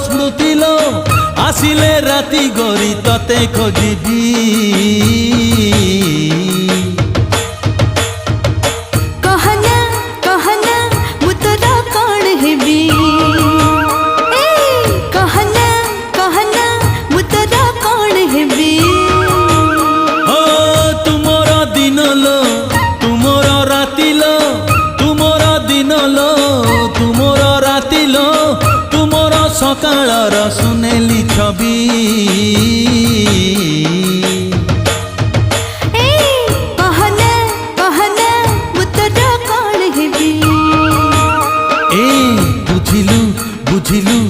स्मृति लो आसिले राति गरी तते खोजिबी कहना कहना मु तोरा कौन हेबी कहना कहना मु तोरा कौन हेबी ओ तुमर दिन लो तुमर राति लो तुमर दिन लो तुमर राति लो तुमर सकाळर सुनेली छवि।